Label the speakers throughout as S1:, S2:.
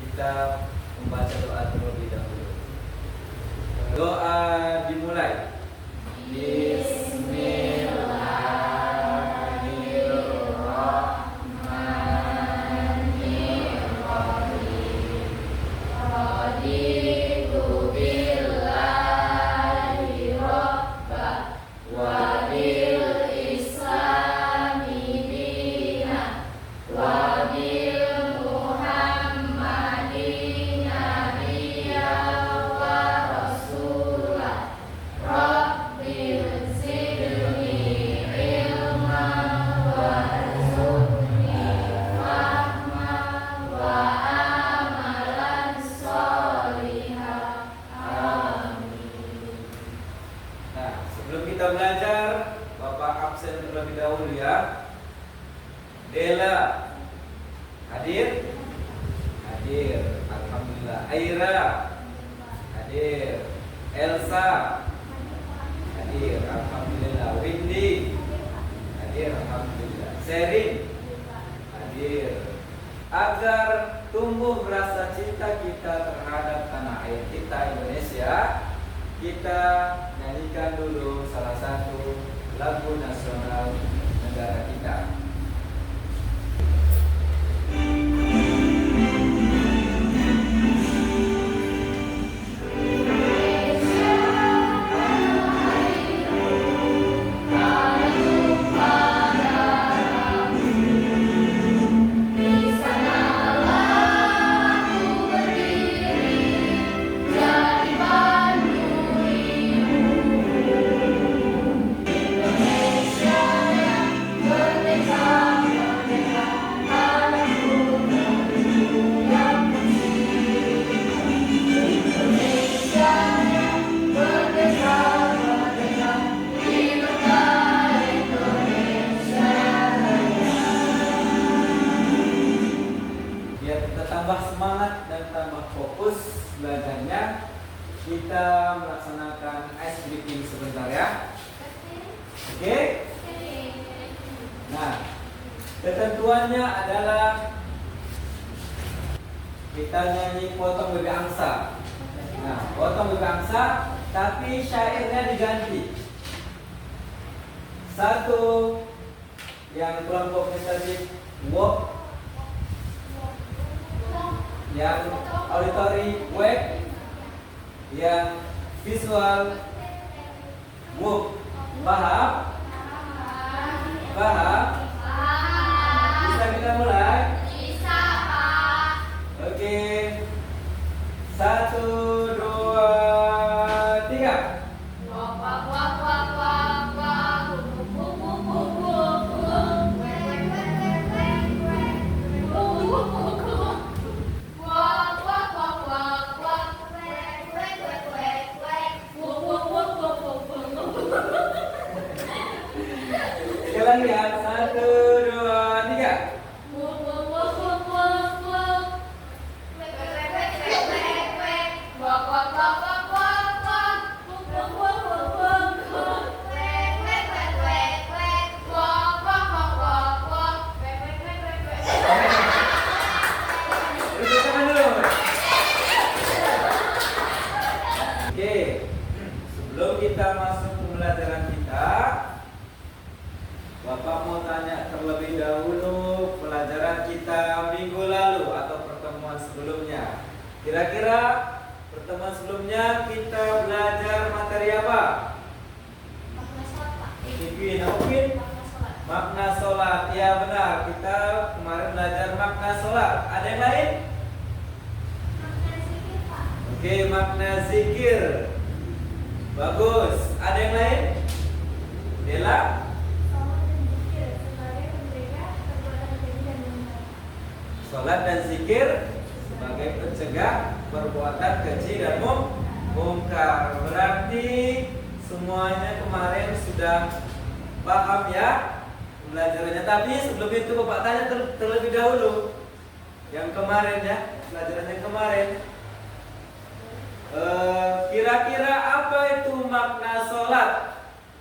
S1: kita membaca doa terlebih dahulu. Doa dimulai. Sebelum kita belajar, Bapak absen terlebih dahulu ya. Dela hadir? Hadir, alhamdulillah. Aira hadir. Elsa hadir, alhamdulillah. Windy hadir, alhamdulillah. Sherin hadir. Agar tumbuh rasa cinta kita terhadap tanah air kita Indonesia, kita nyanyikan dulu salah satu lagu nasional negara kita. Tambah semangat dan tambah fokus belajarnya, kita melaksanakan ice breaking sebentar ya. Oke? Nah, ketentuannya adalah kita nyanyi potong bebek angsa. Nah, potong bebek angsa, tapi syairnya diganti. Satu yang kelompok tadi walk, yang auditory web, yang visual book. Paham? Paham? Bisa kita mulai?
S2: Bisa, Pak.
S1: Oke. 1, 2, 3.
S2: Wak wak wak wak wak wak. Wuk wuk wuk wuk wuk. Wek wek wek wek wek wek. Wuk wuk wuk wuk. Wak wak wak wak wak. Wek wek wek wek wek. Wuk wuk wuk wuk wuk wuk.
S1: Sekali lagi ya. 1, 2, 3.
S2: Wuk wuk wuk wuk wuk wuk. Wek wek wek wek wek wek wek. Wak wak wak wak wak wak. Wuk wuk wuk wuk wuk wuk. Wek wek wek wek wek. Wak wak wak wak wak. Wek wek wek wek wek.
S1: Duduk tangan dulu. Oke. Sebelum kita masuk ke pembelajaran kita, Bapak mau tanya terlebih dahulu pelajaran kita minggu lalu atau pertemuan sebelumnya. Kira-kira pertemuan sebelumnya kita belajar materi apa?
S2: Makna sholat, Pak.
S1: Mungkin makna sholat. Ya benar, kita kemarin belajar makna sholat. Ada yang lain?
S2: Makna zikir, Pak.
S1: Oke, makna zikir. Bagus. Ada yang lain? Dela?
S2: Sholat dan zikir sebagai
S1: Sholat dan zikir sebagai
S2: pencegah perbuatan
S1: pencegah perbuatan keji dan mungkar. Berarti semuanya kemarin sudah paham ya pelajarannya. Tapi sebelum itu Bapak tanya terlebih dahulu yang kemarin ya, pelajarannya kemarin. Kira-kira apa itu makna sholat?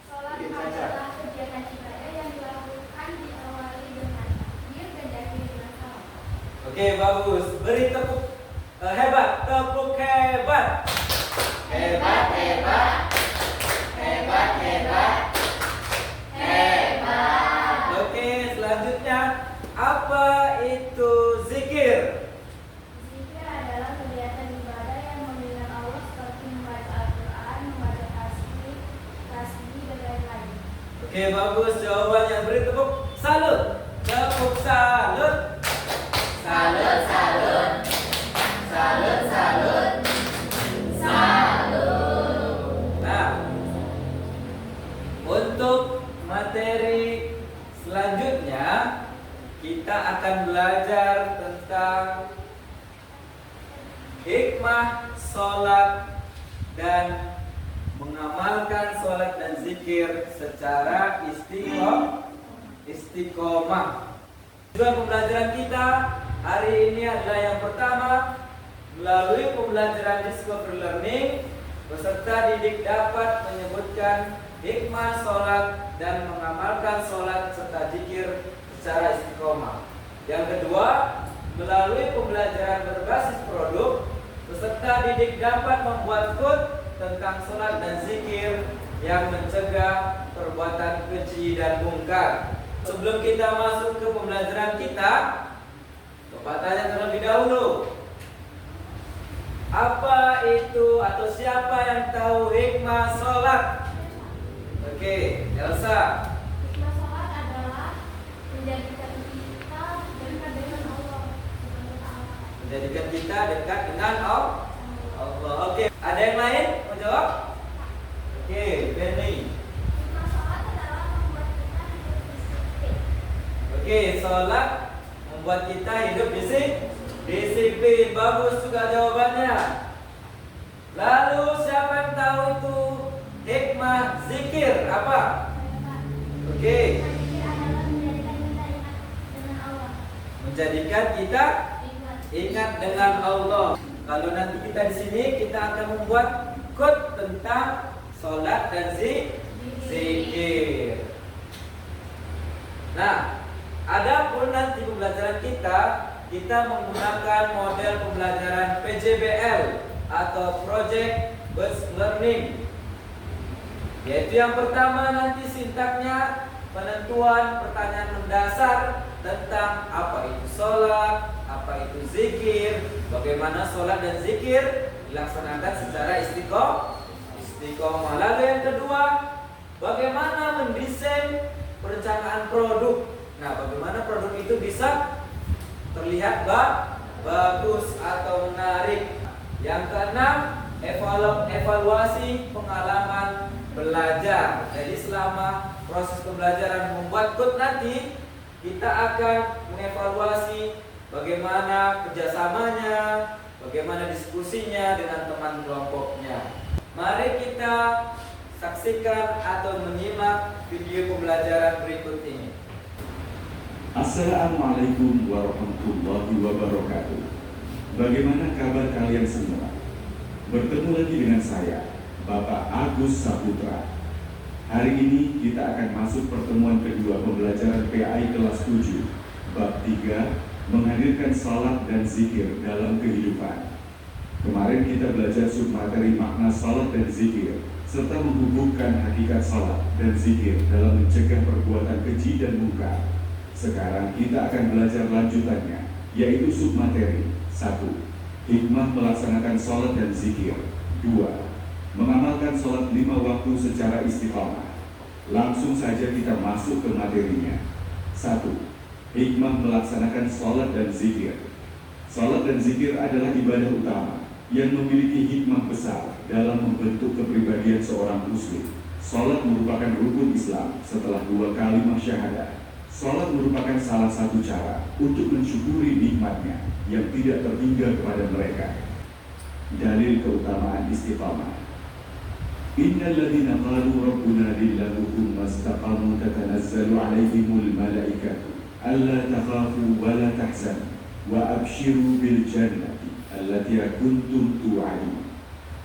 S2: Sholat adalah kegiatan ibadah yang dilakukan diawali dengan takbir dan diakhiri dengan salam.
S1: Oke, bagus. Beri tepuk Hebat, tepuk hebat.
S2: Hebat, hebat. Hebat, hebat. Hebat.
S1: Oke, selanjutnya apa itu zikir?
S2: Zikir adalah kegiatan ibadah yang mengingat Allah seperti membaca Al-Quran, membaca tasbih, dan lain-lain.
S1: Oke, bagus jawabannya. Beri tepuk salut. Tepuk salut.
S2: Salut, salut. Salut, salut. Salut.
S1: Nah, untuk materi selanjutnya kita akan belajar tentang hikmah sholat dan mengamalkan sholat dan zikir secara istiqomah. Tujuan pembelajaran kita hari ini adalah yang pertama, melalui pembelajaran discovery learning, peserta didik dapat menyebutkan hikmah sholat dan mengamalkan sholat serta zikir secara istiqomah. Yang kedua, melalui pembelajaran berbasis produk, peserta didik dapat membuat quote tentang sholat dan zikir yang mencegah perbuatan keji dan mungkar. Sebelum kita masuk ke pembelajaran kita, coba tanya terlebih dahulu. Apa itu atau siapa yang tahu hikmah sholat? Oke, Elsa.
S2: Hikmah sholat adalah menjadikan kita dekat dengan Allah.
S1: Menjadikan kita dekat dengan Allah. Oke, ada yang lain mau jawab? Oke, Benny.
S2: Hikmah sholat adalah membuat kita hidup disiplin.
S1: Oke, sholat membuat kita hidup disiplin. Bagus juga jawabannya. Lalu siapa yang tahu itu hikmah zikir apa? Oke,
S2: Zikir adalah menjadikan kita ingat dengan Allah.
S1: menjadikan kita
S2: Ingat.
S1: ingat dengan Allah. Kalau nanti kita di sini kita akan membuat quote tentang sholat dan zikir. Nah, adapun nanti pembelajaran kita menggunakan model pembelajaran PJBL atau Project Based Learning. Yaitu yang pertama nanti sintaknya penentuan pertanyaan mendasar tentang apa itu sholat, apa itu zikir, bagaimana sholat dan zikir dilaksanakan secara istiqomah. Lalu yang kedua, bagaimana mendesain perencanaan produk. Nah, bagaimana produk itu bisa terlihat bagus atau menarik. Yang keenam, evaluasi pengalaman belajar. Jadi selama proses pembelajaran membuat code nanti, kita akan mengevaluasi bagaimana kerjasamanya, bagaimana diskusinya dengan teman kelompoknya. Mari kita saksikan atau menyimak video pembelajaran berikut ini.
S3: Assalamualaikum warahmatullahi wabarakatuh. Bagaimana kabar kalian semua? Bertemu lagi dengan saya, Bapak Agus Saputra. Hari ini kita akan masuk pertemuan kedua pembelajaran PAI kelas 7, bab 3, menghadirkan salat dan zikir dalam kehidupan. Kemarin kita belajar submateri makna salat dan zikir, serta menghubungkan hakikat salat dan zikir dalam mencegah perbuatan keji dan mungkar. Sekarang kita akan belajar lanjutannya, yaitu submateri 1. Hikmah melaksanakan salat dan zikir. 2. Mengamalkan salat 5 waktu secara istiqomah. Langsung saja kita masuk ke materinya. 1. Hikmah melaksanakan salat dan zikir. Salat dan zikir adalah ibadah utama yang memiliki hikmah besar dalam membentuk kepribadian seorang muslim. Salat merupakan rukun Islam setelah 2 kalimat syahadat. Salat merupakan salah satu cara untuk mensyukuri nikmatnya yang tidak terhingga kepada mereka. Dalil keutamaan istiqamah. Innal ladzina qalu rabbuna lillahi tsumma istaqamu tatanazzalu 'alaihimul malaikatu alla takhafu wa la tahzanu wa abshiru bil jannati allati kuntum tu'adun.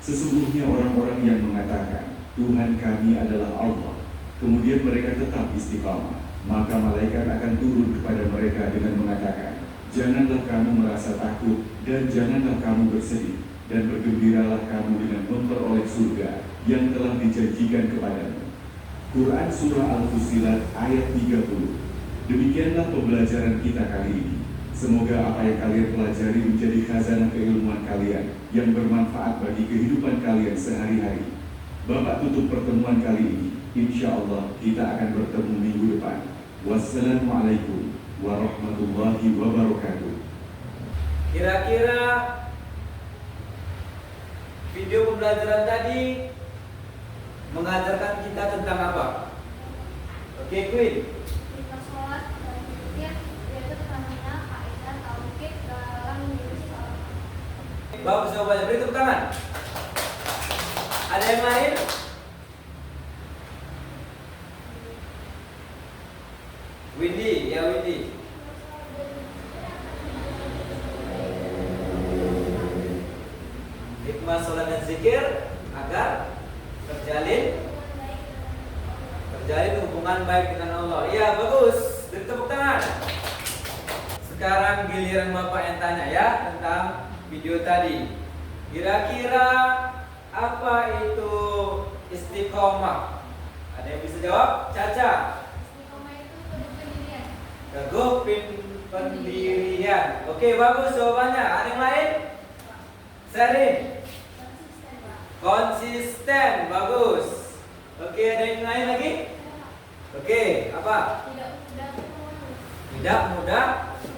S3: Sesungguhnya orang-orang yang mengatakan Tuhan kami adalah Allah, kemudian mereka tetap istiqamah, maka malaikat akan turun kepada mereka dengan mengatakan, janganlah kamu merasa takut Dan janganlah kamu bersedih, dan bergembiralah kamu dengan memperoleh surga yang telah dijanjikan kepadamu. Quran Surah Al-Fussilat ayat 30. Demikianlah pembelajaran kita kali ini. Semoga apa yang kalian pelajari menjadi khazanah keilmuan kalian yang bermanfaat bagi kehidupan kalian sehari-hari. Bapak tutup pertemuan kali ini. Insya Allah kita akan bertemu minggu depan. Wassalamualaikum warahmatullahi wabarakatuh.
S1: Kira-kira video pembelajaran tadi mengajarkan kita tentang apa? Oke, Queen.
S2: Kita sholat dan zikir, yaitu pertamanya kaidah tauhid dalam diri seorang.
S1: Bagus jawabannya, beri tepuk tangan. Ada yang lain? Windy, ya Windy. Hikmah sholat dan zikir agar terjalin hubungan baik dengan Allah. Iya, bagus. Beri tepuk tangan. Sekarang giliran Bapak yang tanya ya tentang video tadi. Kira-kira apa itu istiqomah? Ada yang bisa jawab? Caca.
S2: Istiqomah itu teguh pendirian.
S1: Teguh pendirian. Oke, bagus jawabannya. Ada yang lain? Sharing.
S2: Konsisten, Pak.
S1: Konsisten, bagus. Oke, ada yang lain lagi? Oke, apa?
S2: Tidak mudah terpengaruh.
S1: Tidak mudah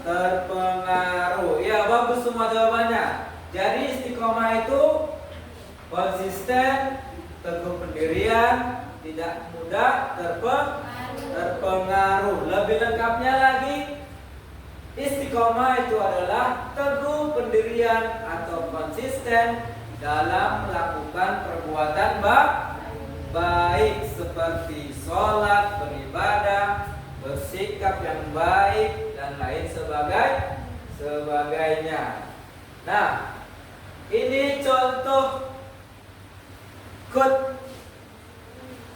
S1: terpengaruh. Ya, bagus semua jawabannya. Jadi istiqomah itu konsisten, teguh pendirian, tidak mudah terpengaruh. Lebih lengkapnya lagi, istiqomah itu adalah teguh pendirian atau konsisten dalam melakukan perbuatan baik seperti sholat, beribadah, bersikap yang baik dan lain sebagainya. Nah, ini contoh quote.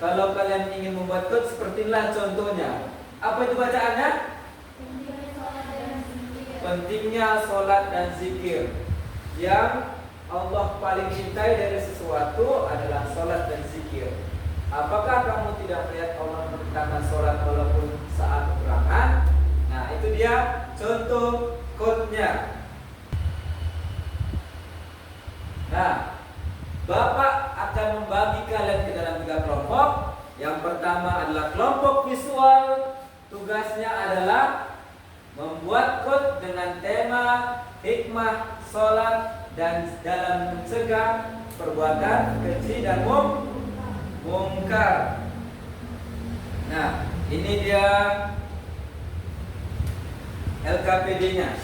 S1: Kalau kalian ingin membuat quote, seperti inilah contohnya. Apa itu bacaannya? Pentingnya sholat dan zikir. Yang Allah paling cintai dari sesuatu adalah sholat dan zikir. Apakah kamu tidak melihat Allah memerintahkan sholat walaupun saat peperangan? Nah, itu dia contoh quote-nya. Nah, Bapak akan membagi kalian ke dalam 3 kelompok. Yang pertama adalah kelompok visual. Tugasnya adalah membuat quote dengan tema hikmah sholat dan dalam mencegah perbuatan keji dan mungkar. Nah, ini dia LKPD-nya.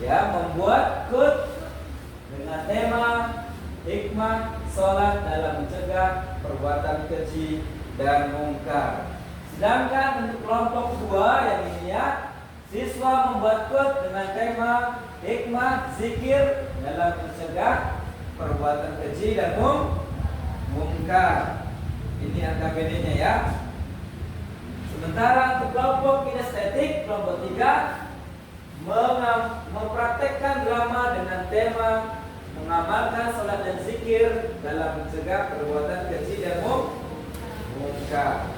S1: Ya, membuat quote dengan tema hikmah sholat dalam mencegah perbuatan keji dan mungkar. Sedangkan untuk kelompok 2 yang ini ya, siswa membuat quote dengan tema hikmah zikir dalam mencegah perbuatan keji dan mungkar. Ini LKPD-nya ya. Sementara untuk kelompok kinestetik, kelompok 3 mempraktekkan drama dengan tema mengamalkan sholat dan zikir dalam mencegah perbuatan keji dan mungkar.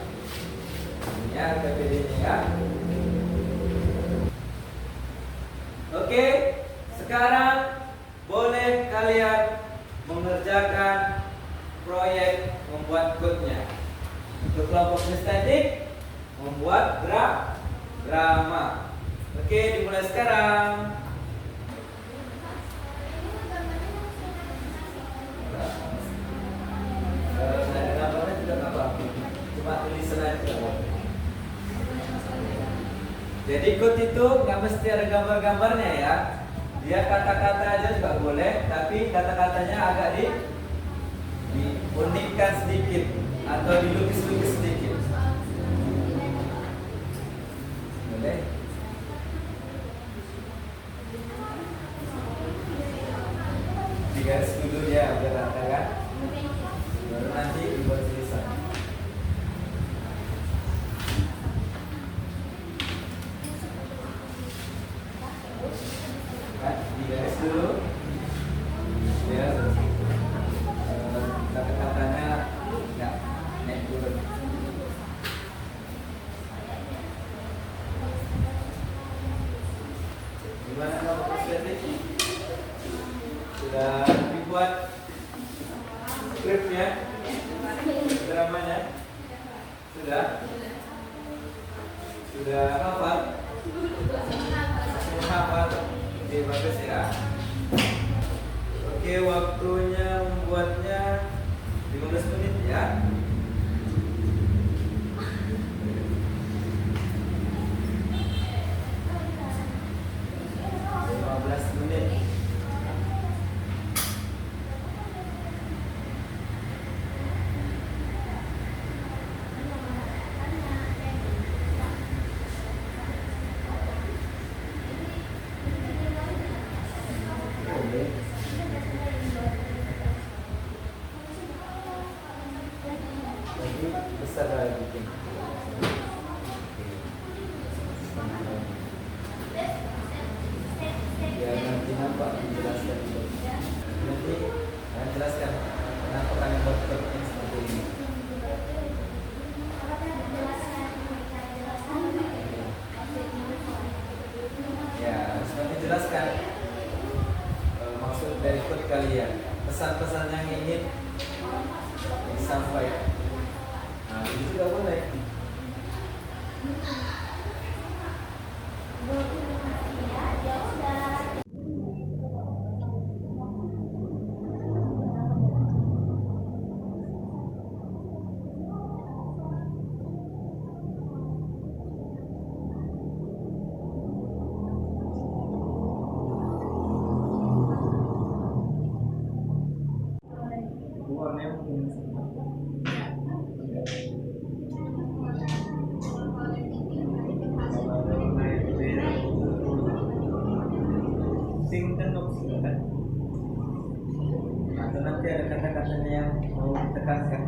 S1: Ini LKPD-nya ya. Oke, sekarang boleh kalian mengerjakan proyek membuat quote-nya. Untuk kelompok kinestetik membuat drama. Oke, dimulai sekarang. Saya gambarnya tidak apa-apa, cuma tulisan aja. Jadi quote itu nggak mesti ada gambar-gambarnya ya. Dia kata-kata aja juga boleh, tapi kata-katanya agak diunikkan sedikit atau dilukis-lukis sedikit. Boleh? Digaris dulu ya, biar rata kan? Baru nanti dibuat tulisan. Kan, digaris dulu. Ya, kata-katanya nggak naik turun. Gimana kamu persiapan? Sudah dibuat skripnya, dramanya? Sudah? Sudah hafal? Hafal? Oke, bagus ya. Oke, waktunya membuatnya 15 menit ya. 15 menit. Lagi besar lagi. Ya nanti nampak menjelaskan itu. Nanti akan jelaskan kenapa kami buat ini seperti ini. Ya, harus nanti jelaskan maksud dari ikut kalian, pesan-pesan yang ingin disampaikan. Nah, ini juga boleh. Atau nanti ada kata-katanya yang mau ditekankan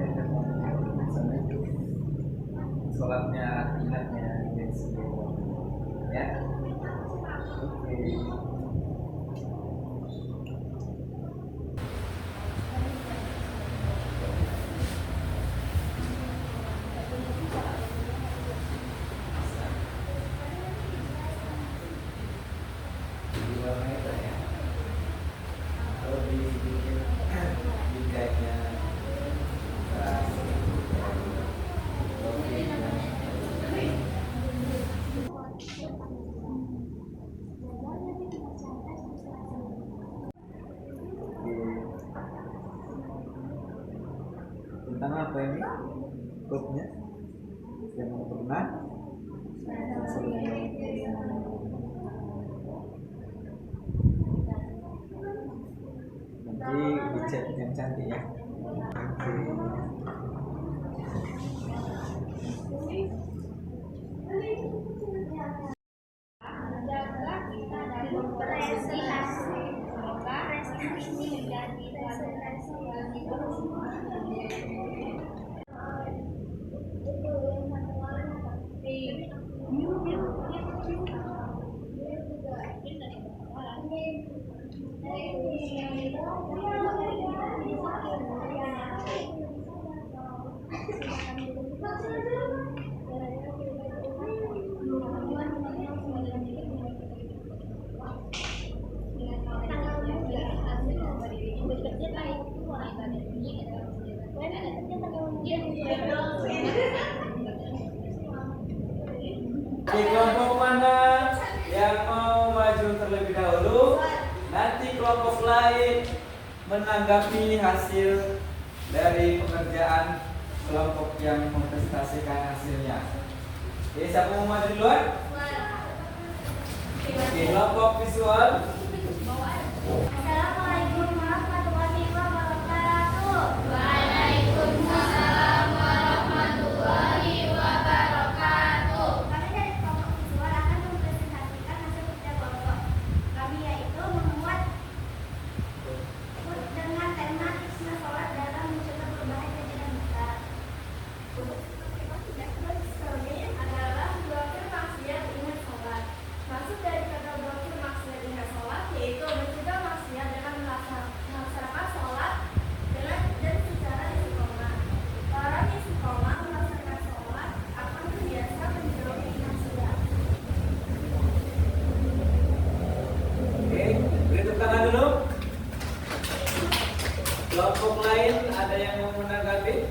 S1: misalnya sholatnya, ingatnya, dan sebagainya. Ya, oke. Tentang apa ini? Grupnya yang pernah nanti dicat yang cantik ya.
S2: Jaga kita dari prestasi, semoga prestasi ini menjadi prestasi yang
S1: Di kelompok mana yang mau maju terlebih dahulu, nanti kelompok lain menanggapi hasil dari pengerjaan kelompok yang mempresentasikan hasilnya. Jadi siapa mau maju duluan? Oke, kelompok visual.
S2: Assalamualaikum warahmatullahi wabarakatuh.
S4: Waalaikumsalam warahmatullahi wabarakatuh.
S2: Kami dari kelompok visual akan mempresentasikan hasil kerja kelompok kami, yaitu membuat dengan tema Hikmah Sholat dalam mencegah perubahan kejadian besar. Adalah blokir maksiat ingat sholat. Maksud dari kata blokir maksiat
S1: Kelompok lain ada yang mau menanggapi?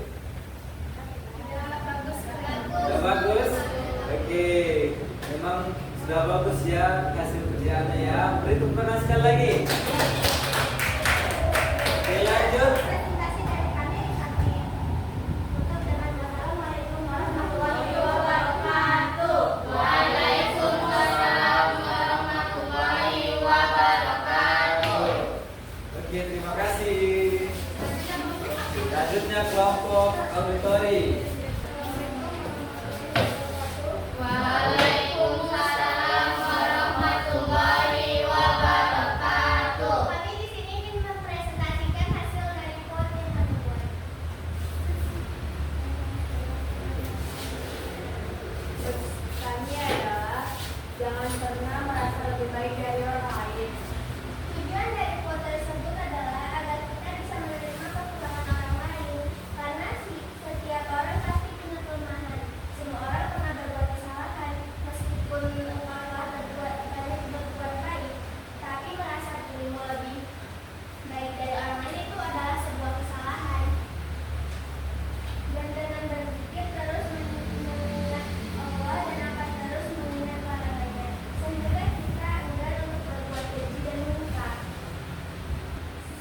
S1: Sudah bagus? Oke, memang sudah bagus ya hasil kerjaannya ya. Beri tepuk tangan sekali lagi. Oke, lanjut.
S4: Presentasi dari kami kami tutup dengan Assalamualaikum warahmatullahi wabarakatuh. Waalaikumsalam warahmatullahi wabarakatuh.
S1: Oke, terima kasih. Selanjutnya kelompok auditori.
S4: Waalaikumsalam warahmatullahi wabarakatuh. Kami di sini ingin mempresentasikan hasil dari report yang kami buat.
S2: Pesannya adalah jangan pernah merasa lebih baik dari orang lain.
S4: Tujuan dari report tersebut adalah agar kita bisa menerima kekurangan orang lain. Karena setiap orang pasti punya kelemahan. Semua orang pernah berbuat kesalahan, meskipun engkau telah berbuat baik, tapi merasa dirimu lebih baik dari orang lain itu adalah sebuah kesalahan. Dan dengan berpikir terus mengingat Allah dan akan terus mengingat para lainnya, sehingga kita enggan untuk berbuat keji dan murka.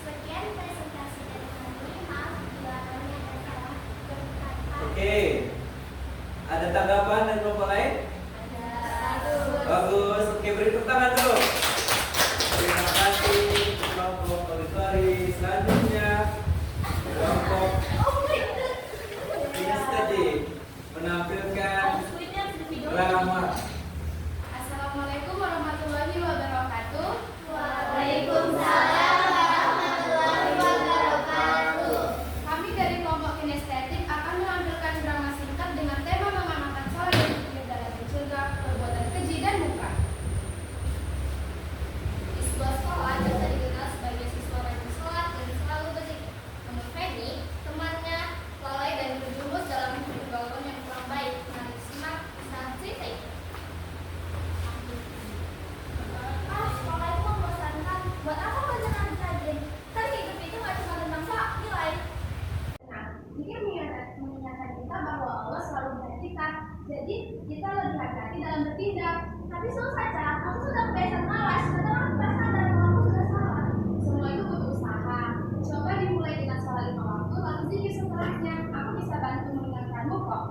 S4: Sekian presentasi dari kami. Maaf bila kami ada salah berkata.
S1: Oke. Ada tanggapan dari kelompok lain? Bagus. Oke, beri tepuk tangan dulu. Terima kasih kelompok auditori. Selanjutnya kelompok kinestetik menampilkan drama.
S2: Assalamualaikum warahmatullahi wabarakatuh.
S4: Waalaikumsalam warahmatullahi wabarakatuh.
S2: Kami dari kelompok kinestetik akan menampilkan drama singkat dengan tema mengamalkan sholat dan zikir dalam mencegah perbuatan keji dan munkar.
S4: Di sebuah sekolah Jasa dikenal sebagai siswa rajin sholat dan selalu berzikir. Namun Feni, temannya, lalai dan berjumus dalam pergaulan yang kurang baik. Mari simak kisah cerita itu. Sekolah itu membosankan. Buat apa belajar rajin? Kan hidup itu gak cuma tentang nilai. Nah, zikir mengingatkan kita bahwa Allah selalu melihat kita. Jadi kita lebih hati-hati dalam bertindak. Tapi susah, Cak. Aku sudah kebiasaan malas. Kadang aku tak sadar kalau aku sudah salah. Semua itu butuh usaha. Coba dimulai dengan sholat 5 waktu, lalu zikir setelahnya. Aku bisa bantu mengingatkanmu kok.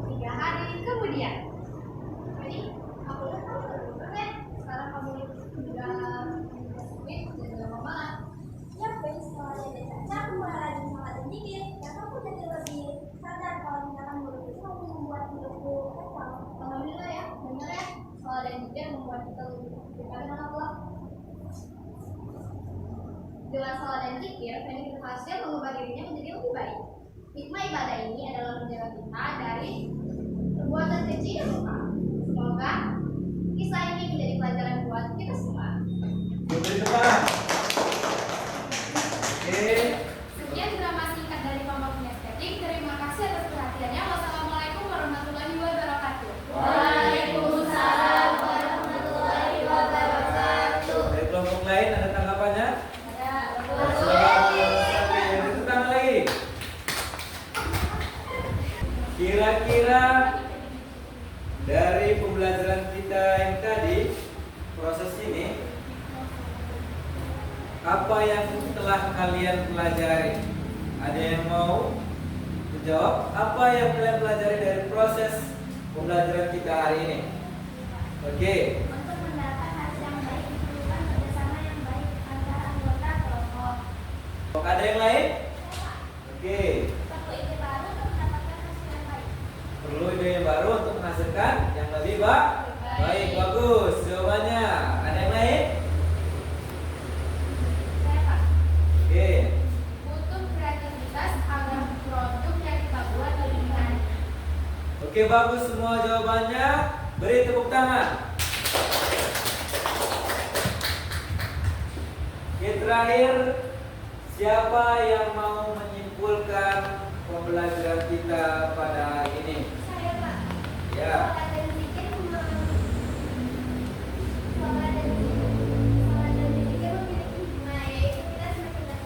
S4: 3 hari kemudian. Jadi, aku udah tahu kan? Sekarang kamu udah sweet dan udah mau malas. Ya, Ben, setelah ada Caca, aku mulai rajin sholat dan zikir. Dan aku jadi lebih sadar kalau misalkan mulut itu mampu membuat hidupku kacau. Alhamdulillah ya, benar ya. Sholat dan zikir membuat kita lebih dekat dengan Allah. Dengan sholat dan zikir, Feni berhasil mengubah dirinya menjadi lebih baik. Hikmah ibadah ini adalah menjaga kita dari perbuatan keji dan muka. Semoga kisah ini menjadi pelajaran buat kita semua.
S1: Beri tepuk tangan. Oke.
S2: Sekian drama singkat dari kelompok kinestetik. Terima kasih atas perhatiannya. Wassalamualaikum warahmatullahi wabarakatuh.
S4: Waalaikumsalam warahmatullahi wabarakatuh.
S1: Dari kelompok lain ada tanggapannya? Kira-kira dari pembelajaran kita yang tadi, proses ini, apa yang telah kalian pelajari? Ada yang mau menjawab? Apa yang kalian pelajari dari proses pembelajaran kita hari ini? Oke.
S4: Untuk mendapat hasil yang baik diperlukan kerjasama yang baik antara anggota kelompok.
S1: Ada yang lain? Oke.
S4: Perlu ide baru untuk mendapatkan hasil yang baik.
S1: Perlu ide yang baru untuk menghasilkan yang lebih baik. Bagus jawabannya. Ada yang lain?
S2: Saya Pak.
S1: Oke.
S2: Butuh kreativitas agar produk yang kita buat lebih menarik.
S1: Oke, bagus semua jawabannya. Beri tepuk tangan. Oke, terakhir, siapa yang mau menyimpulkan pembelajaran kita pada hari ini?
S4: Saya Pak.
S1: Ya.
S4: Sholat dan zikir memiliki hikmah, yaitu kita semakin dekat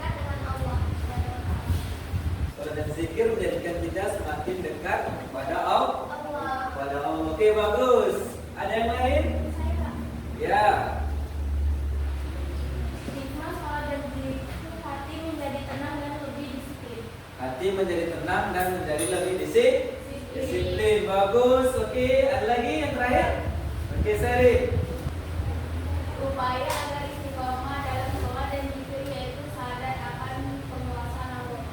S1: menjadi tenang dan menjadi lebih disiplin. Bagus. Oke, ada lagi yang terakhir. Oke, Seri.
S2: Upaya agar istiqomah dalam sholat dan zikir yaitu sadar akan penguasaan Allah.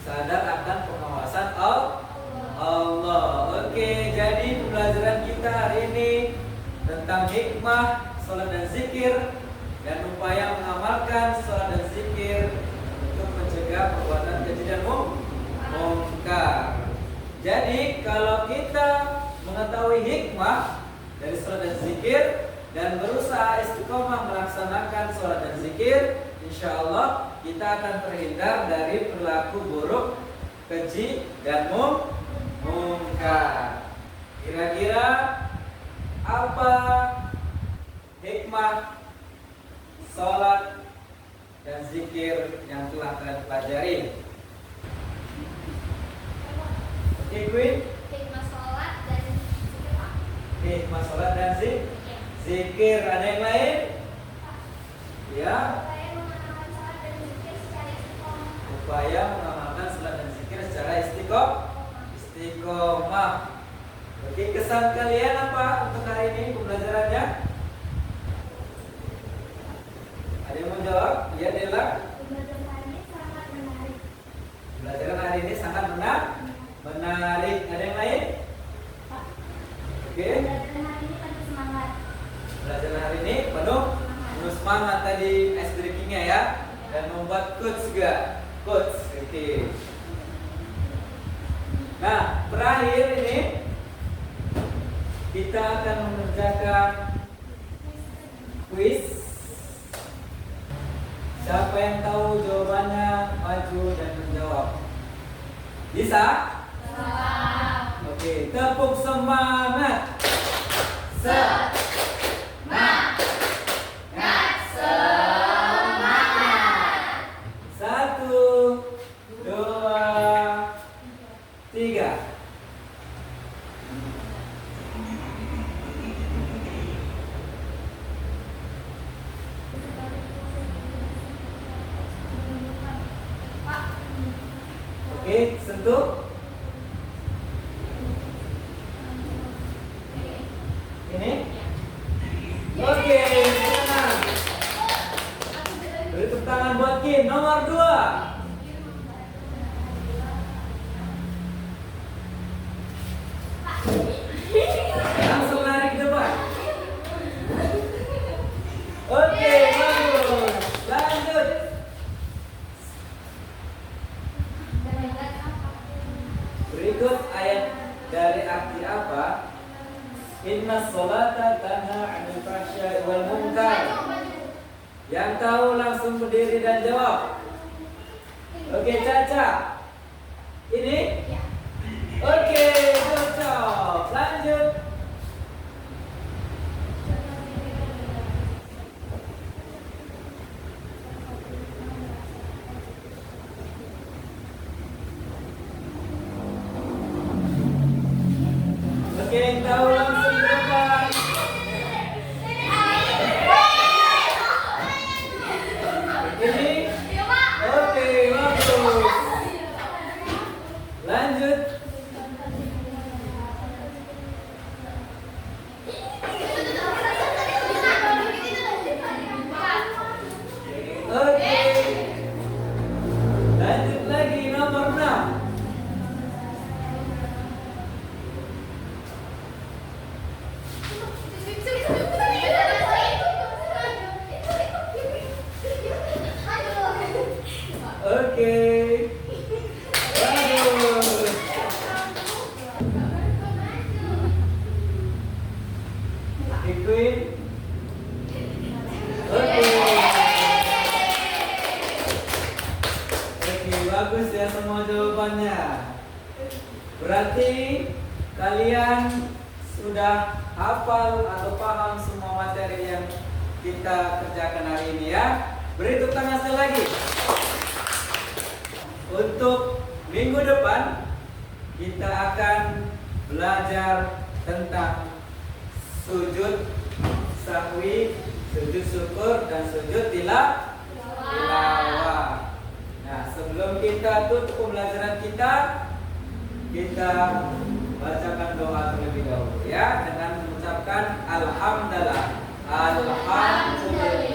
S1: Sadar akan pengawasan Allah. Oke, jadi pembelajaran kita hari ini tentang hikmah sholat dan zikir dan upaya mengamalkan sholat dan zikir untuk mencegah perbuatan keji dan mungkar. Jadi kalau kita mengetahui hikmah dari sholat dan zikir dan berusaha istiqomah melaksanakan sholat dan zikir, insya Allah kita akan terhindar dari perilaku buruk, keji dan mungkar. Kira-kira apa hikmah sholat dan zikir yang telah kalian pelajari? Oke, Queen.
S4: Hikmah sholat dan zikir, Pak.
S1: Hikmah sholat dan
S4: Ya.
S1: zikir. Ada yang lain? Ya.
S4: Upaya mengamalkan sholat dan zikir secara istiqomah.
S1: Upaya mengamalkan sholat dan zikir secara istiqomah. Oke, kesan kalian apa untuk hari ini pembelajarannya? Ada yang mau jawab? Ya, Dela.
S4: Pembelajaran hari ini sangat menarik.
S1: Pembelajaran hari ini sangat menarik. Ada yang lain?
S4: Pak,
S1: Oke.
S4: pembelajaran hari ini penuh semangat.
S1: Pembelajaran hari ini penuh semangat tadi ice breakingnya ya, dan membuat quotes juga. Quotes. Oke. Nah, terakhir ini kita akan mengerjakan quiz. Siapa yang tahu jawabannya maju dan menjawab. Bisa? Oke, tepuk semangat. Satu, dua, tiga. Oke, sentuh. Ini? Oke, senang. Beri tepuk tangan buat Kim. Nomor 2. Langsung lari ke depan. Oke, bagus. Lanjut. Berikut ayat dari arti apa? Inna sholata tanha 'anil fahsya'i wal munkar. Yang tahu langsung berdiri dan jawab. Oke, Caca. Ini? Oke, good job. Lanjut. Oke, yang tahu langsung ke depan. Ini? Oke, bagus. Lanjut. Oke. Lanjut lagi nomor 6. Oke. Bagus. Oke, Queen. Oke. Oke, bagus ya semua jawabannya. Berarti kalian sudah hafal atau paham semua materi yang kita kerjakan hari ini ya. Beri tepuk tangan sekali lagi. Untuk minggu depan kita akan belajar tentang sujud sahwi, sujud syukur dan sujud tilawah. Nah, sebelum kita tutup pembelajaran kita bacakan doa terlebih dahulu ya, dengan mengucapkan alhamdulillah. Alhamdulillah.